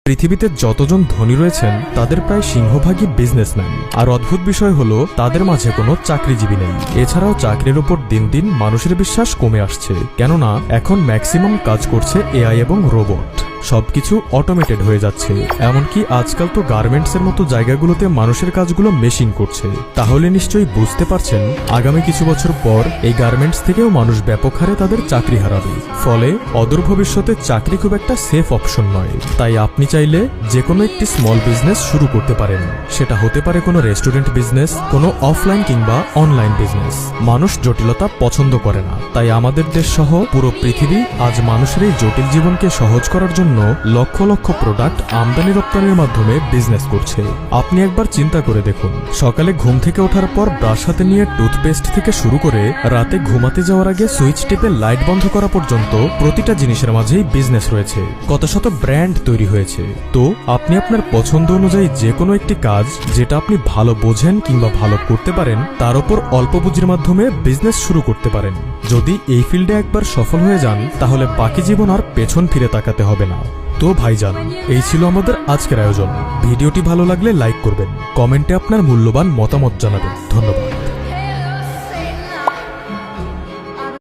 পৃথিবীতে যতজন ধনী রয়েছেন তাদের প্রায় সিংহভাগই বিজনেসম্যান। আর অদ্ভুত বিষয় হলো তাদের মাঝে কোনো চাকরিজীবী নেই। এছাড়াও চাকরির উপর দিন দিন মানুষের বিশ্বাস কমে আসছে, কেননা এখন ম্যাক্সিমাম কাজ করছে এআই এবং রোবট। সবকিছু অটোমেটেড হয়ে যাচ্ছে। এমনকি আজকাল তো গার্মেন্টসের মতো জায়গাগুলোতে মানুষের কাজগুলো মেশিন করছে। তাহলে নিশ্চয়ই বুঝতে পারছেন আগামী কিছু বছর পর এই গার্মেন্টস থেকেও মানুষ ব্যাপক হারে তাদের চাকরি হারাবে। ফলে অদূর ভবিষ্যতে চাকরি খুব একটা সেফ অপশন নয়। তাই আপনি চাইলে যে কোনো একটি স্মল বিজনেস শুরু করতে পারেন। সেটা হতে পারে কোনো রেস্টুরেন্ট বিজনেস, কোনো অফলাইন কিংবা অনলাইন বিজনেস। মানুষ জটিলতা পছন্দ করে না, তাই আমাদের দেশ সহ পুরো পৃথিবী আজ মানুষের এই জটিল জীবনকে সহজ করার জন্য লক্ষ লক্ষ প্রোডাক্ট আমদানি রপ্তানির মাধ্যমে বিজনেস করছে। আপনি একবার চিন্তা করে দেখুন, সকালে ঘুম থেকে ওঠার পর ব্রাশ হাতে নিয়ে টুথপেস্ট থেকে শুরু করে রাতে ঘুমাতে যাওয়ার আগে সুইচ টিপে লাইট বন্ধ করা পর্যন্ত প্রতিটা জিনিসের মাঝেই বিজনেস রয়েছে। কত শত ব্র্যান্ড তৈরি হয়েছে। তো আপনি আপনার পছন্দ অনুযায়ী যে কোনো একটি কাজ যেটা আপনি ভালো বোঝেন কিংবা ভালো করতে পারেন তার উপর অল্প পুঁজির মাধ্যমে বিজনেস শুরু করতে পারেন। যদি এই ফিল্ডে একবার সফল হয়ে যান তাহলে বাকি জীবন আর পেছন ফিরে তাকাতে হবে না। তো ভাইজান, এই ছিল আমাদের আজকের আয়োজন। ভিডিওটি ভালো লাগলে লাইক করবেন, কমেন্টে আপনার মূল্যবান মতামত জানাবেন। ধন্যবাদ।